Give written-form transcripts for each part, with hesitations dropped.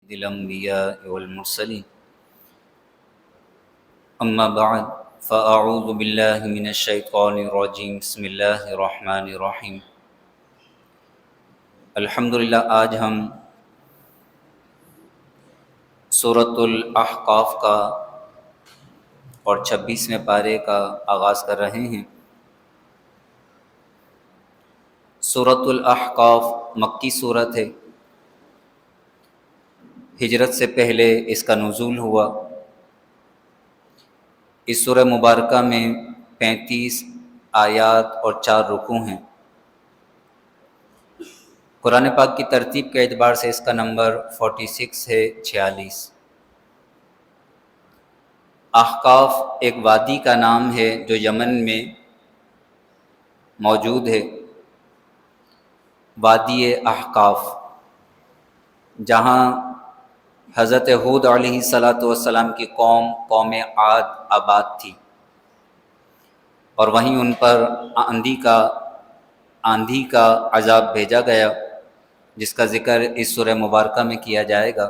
الأنبياء والمرسلين أما بعد فأعوذ بالله من الشيطان الرجيم بسم الله الرحمن الرحيم الحمدللہ آج ہم سورۃ الاحقاف کا اور 26ویں پارے کا آغاز کر رہے ہیں۔ سورۃ الاحقاف مکی سورت ہے، ہجرت سے پہلے اس کا نزول ہوا۔ اس سورہ مبارکہ میں 35 آیات اور 4 رکوع ہیں۔ قرآن پاک کی ترتیب کے اعتبار سے اس کا نمبر 46 ہے، 46۔ احقاف ایک وادی کا نام ہے جو یمن میں موجود ہے، وادی احقاف، جہاں حضرت ہود علیہ السلام کی قوم عاد آباد تھی، اور وہیں ان پر آندھی کا عذاب بھیجا گیا، جس کا ذکر اس سورہ مبارکہ میں کیا جائے گا۔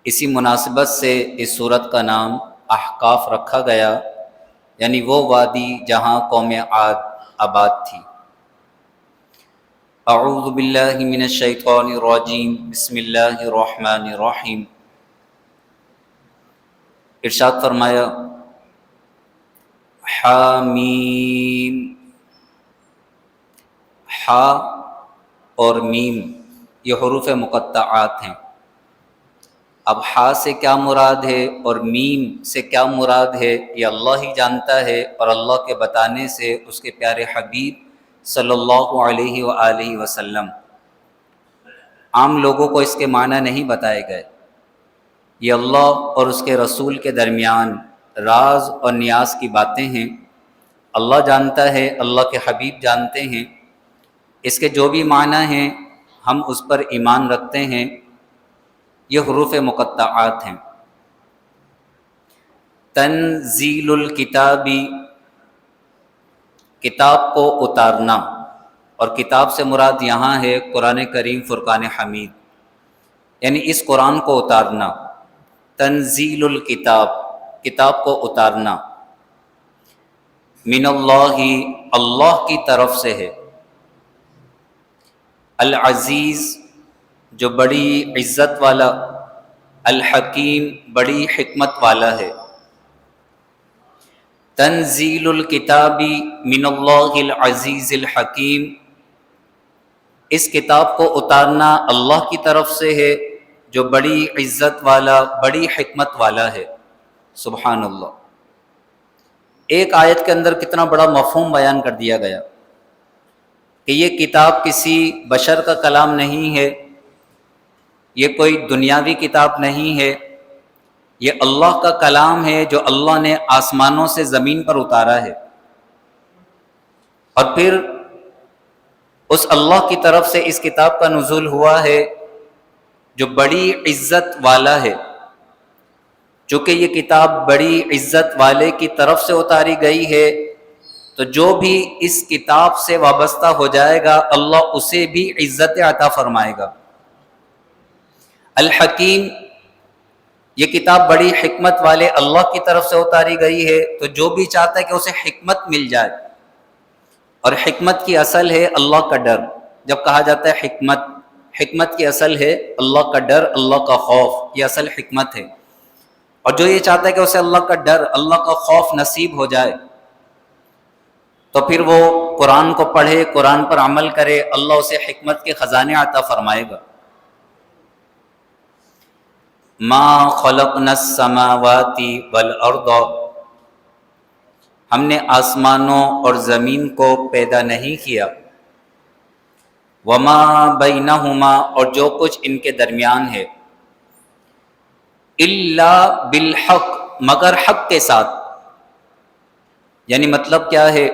اسی مناسبت سے اس سورت کا نام احقاف رکھا گیا، یعنی وہ وادی جہاں قوم عاد آباد تھی۔ اعوذ باللہ من الشیطان الرجیم بسم اللہ الرحمن الرحیم۔ ارشاد فرمایا حامیم، حا اور میم یہ حروف مقطعات ہیں۔ اب حا سے کیا مراد ہے اور میم سے کیا مراد ہے، یہ اللہ ہی جانتا ہے، اور اللہ کے بتانے سے اس کے پیارے حبیب صلی اللہ علیہ وآلہ وسلم عام لوگوں کو اس کے معنی نہیں بتائے گئے۔ یہ اللہ اور اس کے رسول کے درمیان راز اور نیاز کی باتیں ہیں۔ اللہ جانتا ہے، اللہ کے حبیب جانتے ہیں۔ اس کے جو بھی معنی ہیں ہم اس پر ایمان رکھتے ہیں۔ یہ حروف مقطعات ہیں۔ تنزیل الکتابی، کتاب کو اتارنا، اور کتاب سے مراد یہاں ہے قرآن کریم فرقان حمید، یعنی اس قرآن کو اتارنا۔ تنزیل الکتاب، کتاب کو اتارنا، من اللہ، اللہ کی طرف سے ہے، العزیز جو بڑی عزت والا، الحکیم بڑی حکمت والا ہے۔ تنزیل الکتاب من اللہ العزیز الحکیم، اس کتاب کو اتارنا اللہ کی طرف سے ہے جو بڑی عزت والا، بڑی حکمت والا ہے۔ سبحان اللہ۔ ایک آیت کے اندر کتنا بڑا مفہوم بیان کر دیا گیا کہ یہ کتاب کسی بشر کا کلام نہیں ہے، یہ کوئی دنیاوی کتاب نہیں ہے، یہ اللہ کا کلام ہے جو اللہ نے آسمانوں سے زمین پر اتارا ہے، اور پھر اس اللہ کی طرف سے اس کتاب کا نزول ہوا ہے جو بڑی عزت والا ہے۔ چونکہ یہ کتاب بڑی عزت والے کی طرف سے اتاری گئی ہے، تو جو بھی اس کتاب سے وابستہ ہو جائے گا اللہ اسے بھی عزت عطا فرمائے گا۔ الحکیم، یہ کتاب بڑی حکمت والے اللہ کی طرف سے اتاری گئی ہے، تو جو بھی چاہتا ہے کہ اسے حکمت مل جائے، اور حکمت کی اصل ہے اللہ کا ڈر۔ جب کہا جاتا ہے حکمت کی اصل ہے اللہ کا ڈر، اللہ کا خوف، یہ اصل حکمت ہے۔ اور جو یہ چاہتا ہے کہ اسے اللہ کا ڈر، اللہ کا خوف نصیب ہو جائے، تو پھر وہ قرآن کو پڑھے، قرآن پر عمل کرے، اللہ اسے حکمت کے خزانے عطا فرمائے گا۔ ما خلقنا السماوات والارض، ہم نے آسمانوں اور زمین کو پیدا نہیں کیا، وما بینہما، اور جو کچھ ان کے درمیان ہے، الا بالحق، مگر حق کے ساتھ۔ یعنی مطلب کیا ہے،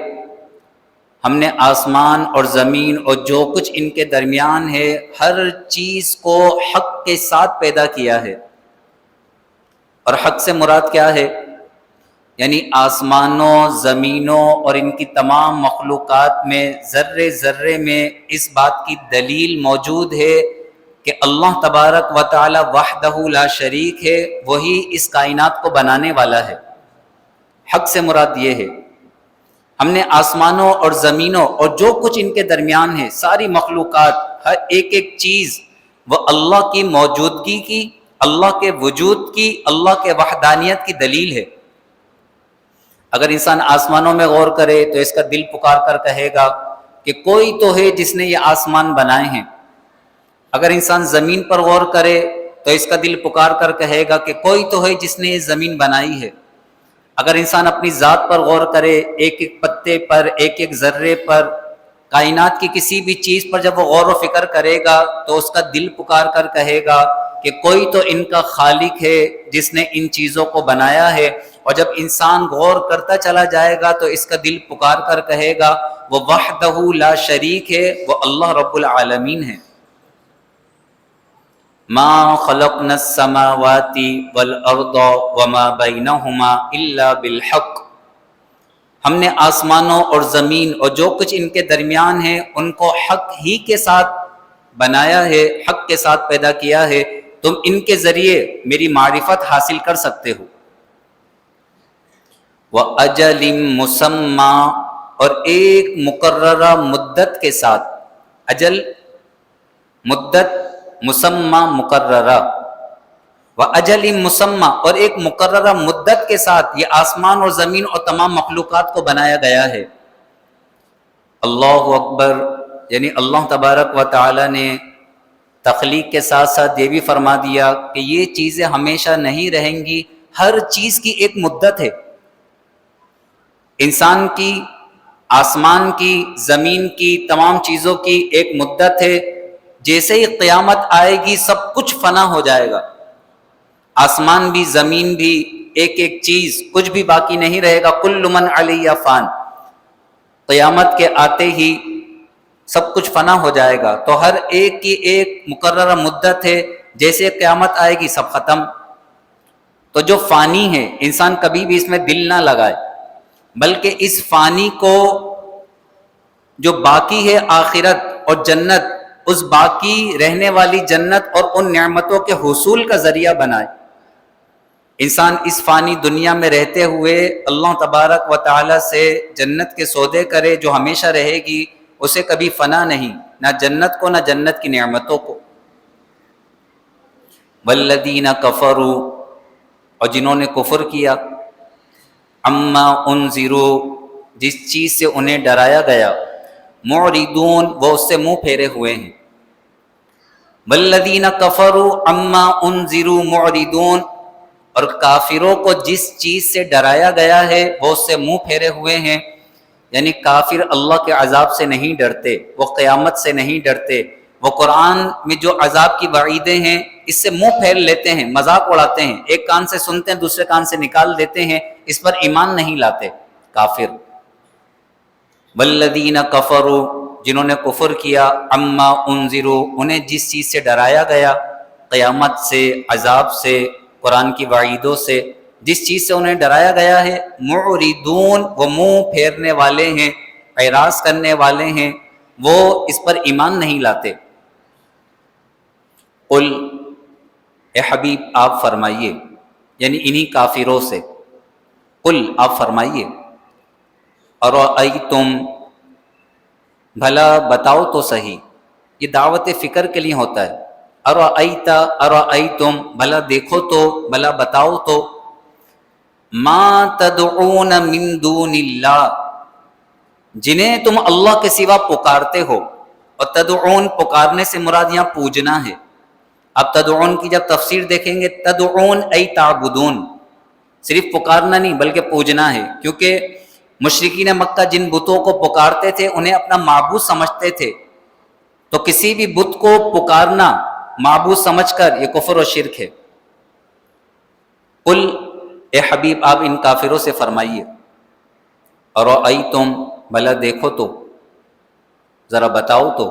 ہم نے آسمان اور زمین اور جو کچھ ان کے درمیان ہے ہر چیز کو حق کے ساتھ پیدا کیا ہے۔ اور حق سے مراد کیا ہے، یعنی آسمانوں، زمینوں اور ان کی تمام مخلوقات میں ذرے ذرے میں اس بات کی دلیل موجود ہے کہ اللہ تبارک و تعالی وحدہ لا شریک ہے، وہی اس کائنات کو بنانے والا ہے۔ حق سے مراد یہ ہے ہم نے آسمانوں اور زمینوں اور جو کچھ ان کے درمیان ہے، ساری مخلوقات، ہر ایک ایک چیز وہ اللہ کی موجودگی کی، اللہ کے وجود کی، اللہ کے وحدانیت کی دلیل ہے۔ اگر انسان آسمانوں میں غور کرے تو اس کا دل پکار کر کہے گا کہ کوئی تو ہے جس نے یہ آسمان بنائے ہیں۔ اگر انسان زمین پر غور کرے تو اس کا دل پکار کر کہے گا کہ کوئی تو ہے جس نے یہ زمین بنائی ہے۔ اگر انسان اپنی ذات پر غور کرے، ایک ایک پتے پر، ایک ایک ذرے پر، کائنات کی کسی بھی چیز پر جب وہ غور و فکر کرے گا تو اس کا دل پکار کر کہے گا کہ کوئی تو ان کا خالق ہے جس نے ان چیزوں کو بنایا ہے۔ اور جب انسان غور کرتا چلا جائے گا تو اس کا دل پکار کر کہے گا وہ وحدہ لا شریک ہے، وہ اللہ رب العالمین ہے۔ ما خلقنا السماوات والارض وما بینہما الا بالحق، ہم نے آسمانوں اور زمین اور جو کچھ ان کے درمیان ہے ان کو حق ہی کے ساتھ بنایا ہے، حق کے ساتھ پیدا کیا ہے، تم ان کے ذریعے میری معرفت حاصل کر سکتے ہو۔ وَأَجَلٍ مُّسَمًّى، اور ایک مقررہ مدت کے ساتھ، اجل مدت، مسمى مقررہ، وَأَجَلٍ مُّسَمًّى، اور ایک مقررہ مدت کے ساتھ یہ آسمان اور زمین اور تمام مخلوقات کو بنایا گیا ہے۔ اللہ اکبر، یعنی اللہ تبارک و تعالی نے تخلیق کے ساتھ ساتھ یہ بھی فرما دیا کہ یہ چیزیں ہمیشہ نہیں رہیں گی، ہر چیز کی ایک مدت ہے۔ انسان کی، آسمان کی، زمین کی، تمام چیزوں کی ایک مدت ہے۔ جیسے ہی قیامت آئے گی سب کچھ فنا ہو جائے گا، آسمان بھی، زمین بھی، ایک ایک چیز، کچھ بھی باقی نہیں رہے گا۔ کل من علیہ فان، قیامت کے آتے ہی سب کچھ فنا ہو جائے گا۔ تو ہر ایک کی ایک مقررہ مدت ہے، جیسے قیامت آئے گی سب ختم۔ تو جو فانی ہے، انسان کبھی بھی اس میں دل نہ لگائے، بلکہ اس فانی کو جو باقی ہے آخرت اور جنت، اس باقی رہنے والی جنت اور ان نعمتوں کے حصول کا ذریعہ بنائے۔ انسان اس فانی دنیا میں رہتے ہوئے اللہ تبارک و تعالی سے جنت کے سودے کرے جو ہمیشہ رہے گی، اسے کبھی فنا نہیں، نہ جنت کو نہ جنت کی نعمتوں کو۔ والذین کفروا، اور جنہوں نے کفر کیا، اما انذروا، جس چیز سے انہیں ڈرایا گیا، معرضون، وہ اس سے منہ پھیرے ہوئے ہیں۔ والذین کفروا اما انذروا معرضون، اور کافروں کو جس چیز سے ڈرایا گیا ہے وہ اس سے منہ پھیرے ہوئے ہیں۔ یعنی کافر اللہ کے عذاب سے نہیں ڈرتے، وہ قیامت سے نہیں ڈرتے، وہ قرآن میں جو عذاب کی وعیدیں ہیں اس سے منہ پھیر لیتے ہیں، مذاق اڑاتے ہیں، ایک کان سے سنتے ہیں دوسرے کان سے نکال دیتے ہیں، اس پر ایمان نہیں لاتے کافر۔ والذین کفروا، جنہوں نے کفر کیا، اما انذروا، انہیں جس چیز سے ڈرایا گیا، قیامت سے، عذاب سے، قرآن کی وعیدوں سے، جس چیز سے انہیں ڈرایا گیا ہے، معرضون، وہ منہ پھیرنے والے ہیں، اعراض کرنے والے ہیں، وہ اس پر ایمان نہیں لاتے۔ قل، اے حبیب آپ فرمائیے، یعنی انہی کافروں سے، قل آپ فرمائیے، ارأیتم، بھلا بتاؤ تو صحیح، یہ دعوت فکر کے لیے ہوتا ہے۔ ارأیت، ارأیتم، بھلا دیکھو تو، بھلا بتاؤ تو، ما تدعون من دون اللہ، جنہیں تم اللہ کے سوا پکارتے ہو۔ اور تدعون، پکارنے سے مراد یہاں پوجنا ہے۔ اب تدعون کی جب تفسیر دیکھیں گے، تدعون ای تعبدون، صرف پکارنا نہیں بلکہ پوجنا ہے، کیونکہ مشرکین مکہ جن بتوں کو پکارتے تھے انہیں اپنا معبود سمجھتے تھے، تو کسی بھی بت کو پکارنا معبود سمجھ کر یہ کفر و شرک ہے۔ قل، اے حبیب آپ ان کافروں سے فرمائیے، ارأیتم، بھلا دیکھو تو، ذرا بتاؤ تو،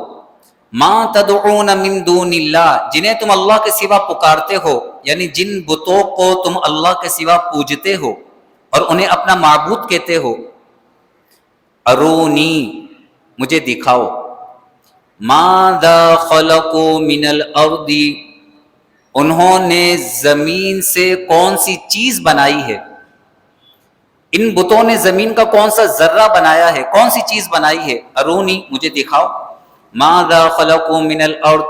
ما تدعون من دون اللہ، جنہیں تم اللہ کے سوا پکارتے ہو، یعنی جن بتوں کو تم اللہ کے سوا پوجتے ہو اور انہیں اپنا معبود کہتے ہو، ارونی، مجھے دکھاؤ، ماذا خلقوا من الارض، انہوں نے زمین سے کون سی چیز بنائی ہے، ان بتوں نے زمین کا کون سا ذرہ بنایا ہے، کون سی چیز بنائی ہے، ارونی مجھے دکھاؤ، ماذا خلقوا من الارض،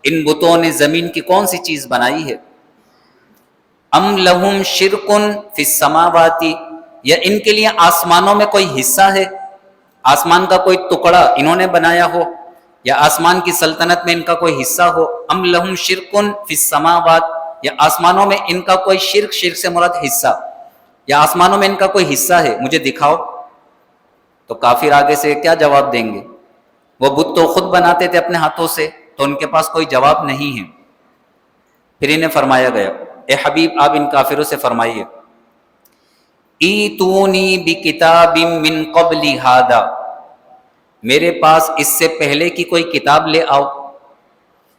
ان بتوں نے زمین کی کون سی چیز بنائی ہے، ام لہم شرک فی السماوات، یا ان کے لیے آسمانوں میں کوئی حصہ ہے، آسمان کا کوئی ٹکڑا انہوں نے بنایا ہو، یا آسمان کی سلطنت میں ان کا کوئی حصہ ہو، ام لہم شرک فی السماوات، یا آسمانوں میں ان کا کوئی شرک، شرک سے مراد حصہ، یا آسمانوں میں ان کا کوئی حصہ ہے، مجھے دکھاؤ۔ تو کافر آگے سے کیا جواب دیں گے؟ وہ بت تو خود بناتے تھے اپنے ہاتھوں سے، تو ان کے پاس کوئی جواب نہیں ہے۔ پھر انہیں فرمایا گیا، اے حبیب آپ ان کافروں سے فرمائیے، ایتونی بکتاب من قبل ھذا، میرے پاس اس سے پہلے کی کوئی کتاب لے آؤ،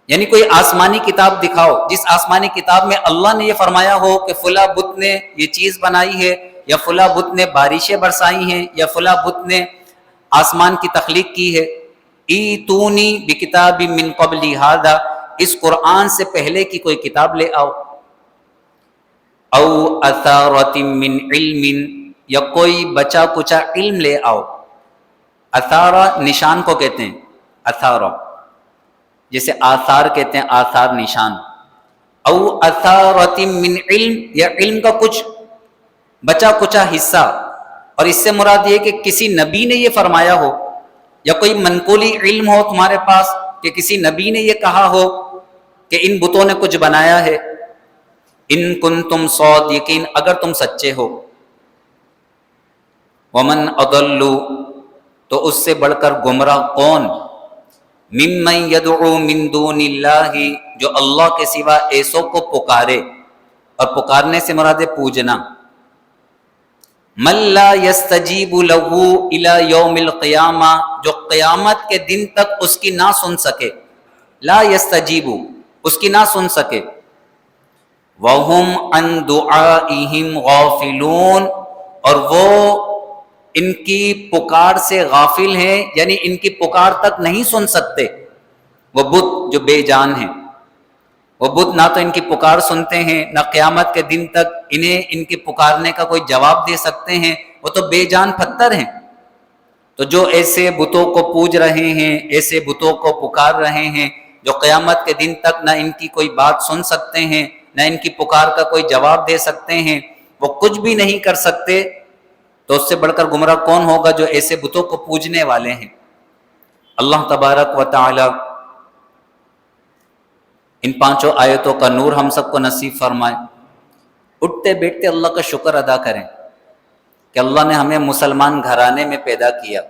یعنی کوئی آسمانی کتاب دکھاؤ جس آسمانی کتاب میں اللہ نے یہ فرمایا ہو کہ فلاں بت نے یہ چیز بنائی ہے، یا فلاں بت نے بارشیں برسائی ہیں، یا فلاں بت نے آسمان کی تخلیق کی ہے۔ ایتونی بکتاب من قبل ھذا، اس قرآن سے پہلے کی کوئی کتاب لے آؤ، او اثارۃ من علم، یا کوئی بچا کچا علم لے آؤ۔ اثارہ نشان کو کہتے ہیں، اثارہ جیسے آثار کہتے ہیں، آثار نشان، او اثارۃ من علم، یا علم کا کچھ بچا کچا حصہ، اور اس سے مراد یہ کہ کسی نبی نے یہ فرمایا ہو، یا کوئی منقولی علم ہو تمہارے پاس کہ کسی نبی نے یہ کہا ہو کہ ان بتوں نے کچھ بنایا ہے، ان کنتم صادقین، اگر تم سچے ہو۔ ومن اضل، تو اس سے بڑھ کر گمراہ کون، ممن یدعو من دون اللہ، جو اللہ کے سوا ایسوں کو پکارے، اور پکارنے سے مراد ہے پوجنا، من لا یستجیب له الی یوم القیامہ، جو قیامت کے دن تک اس کی نہ سن سکے، لا یستجیب، اس کی نہ سن سکے، وَهُمْ عَنْ دُعَائِهِمْ غَافِلُونَ، اور وہ ان کی پکار سے غافل ہیں، یعنی ان کی پکار تک نہیں سن سکتے۔ وہ بت جو بے جان ہیں، وہ بت نہ تو ان کی پکار سنتے ہیں، نہ قیامت کے دن تک انہیں ان کے پکارنے کا کوئی جواب دے سکتے ہیں، وہ تو بے جان پتھر ہیں۔ تو جو ایسے بتوں کو پوج رہے ہیں، ایسے بتوں کو پکار رہے ہیں، جو قیامت کے دن تک نہ ان کی کوئی بات سن سکتے ہیں، نہ ان کی پکار کا کوئی جواب دے سکتے ہیں، وہ کچھ بھی نہیں کر سکتے، تو اس سے بڑھ کر گمراہ کون ہوگا جو ایسے بتوں کو پوجنے والے ہیں۔ اللہ تبارک و تعالی ان پانچوں آیتوں کا نور ہم سب کو نصیب فرمائے۔ اٹھتے بیٹھتے اللہ کا شکر ادا کریں کہ اللہ نے ہمیں مسلمان گھرانے میں پیدا کیا،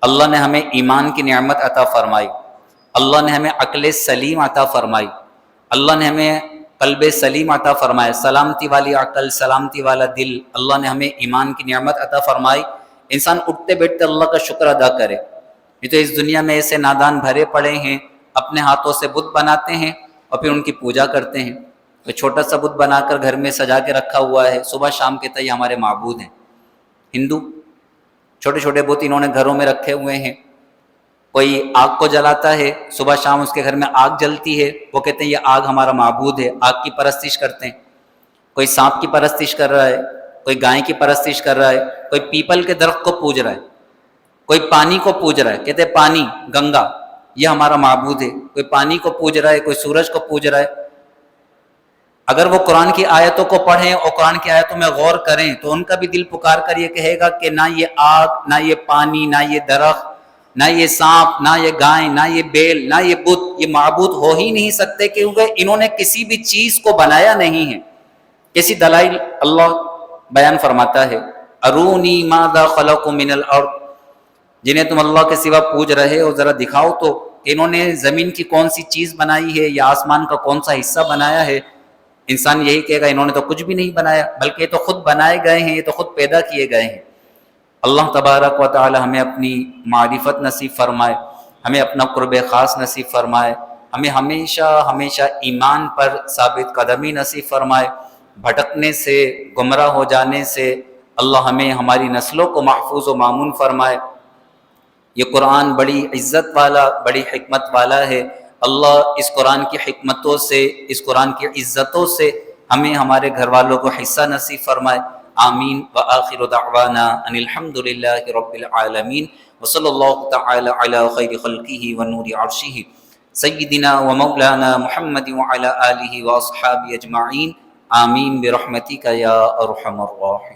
اللہ نے ہمیں ایمان کی نعمت عطا فرمائی، اللہ نے ہمیں عقل سلیم عطا فرمائی، اللہ نے ہمیں قلب سلیم عطا فرمایا، سلامتی والی عقل، سلامتی والا دل، اللہ نے ہمیں ایمان کی نعمت عطا فرمائی۔ انسان اٹھتے بیٹھتے اللہ کا شکر ادا کرے۔ یہ تو اس دنیا میں ایسے نادان بھرے پڑے ہیں، اپنے ہاتھوں سے بت بناتے ہیں اور پھر ان کی پوجا کرتے ہیں۔ تو چھوٹا سا بت بنا کر گھر میں سجا کے رکھا ہوا ہے، صبح شام کہتا ہے یہ ہمارے معبود ہیں۔ ہندو چھوٹے چھوٹے بت انہوں نے گھروں میں رکھے ہوئے ہیں، کوئی آگ کو جلاتا ہے، صبح شام اس کے گھر میں آگ جلتی ہے، وہ کہتے ہیں یہ آگ ہمارا معبود ہے، آگ کی پرستش کرتے ہیں۔ کوئی سانپ کی پرستش کر رہا ہے، کوئی گائے کی پرستش کر رہا ہے، کوئی پیپل کے درخت کو پوج رہا ہے، کوئی پانی کو پوج رہا ہے، کہتے ہیں پانی، گنگا یہ ہمارا معبود ہے، کوئی پانی کو پوج رہا ہے، کوئی سورج کو پوج رہا ہے۔ اگر وہ قرآن کی آیتوں کو پڑھیں اور قرآن کی آیتوں میں غور کریں تو ان کا بھی دل پکار کر یہ کہے گا کہ نہ یہ آگ، نہ یہ پانی، نہ یہ درخت، نہ یہ سانپ، نہ یہ گائے، نہ یہ بیل، نہ یہ بت، یہ معبود ہو ہی نہیں سکتے، کیونکہ انہوں نے کسی بھی چیز کو بنایا نہیں ہے۔ کیسی دلائل اللہ بیان فرماتا ہے، ارونی ماذا خلقوا من الارض، جنہیں تم اللہ کے سوا پوج رہے ہو ذرا دکھاؤ تو انہوں نے زمین کی کون سی چیز بنائی ہے، یا آسمان کا کون سا حصہ بنایا ہے۔ انسان یہی کہے گا انہوں نے تو کچھ بھی نہیں بنایا، بلکہ یہ تو خود بنائے گئے ہیں، یہ تو خود پیدا کیے گئے ہیں۔ اللہ تبارک و تعالی ہمیں اپنی معرفت نصیب فرمائے، ہمیں اپنا قرب خاص نصیب فرمائے، ہمیں ہمیشہ ہمیشہ ایمان پر ثابت قدمی نصیب فرمائے، بھٹکنے سے، گمراہ ہو جانے سے اللہ ہمیں ہماری نسلوں کو محفوظ و مامون فرمائے۔ یہ قرآن بڑی عزت والا، بڑی حکمت والا ہے۔ اللہ اس قرآن کی حکمتوں سے، اس قرآن کی عزتوں سے ہمیں ہمارے گھر والوں کو حصہ نصیب فرمائے۔ آمین۔ وآخر دعوانا ان الحمد للہ رب العالمین، وصلی اللہ تعالی علی خیر خلقہ ونور عرشہ سیدنا ومولانا محمد وعلی آلہ واصحابہ اجمعین، آمین برحمتک یا ارحم الراحمین۔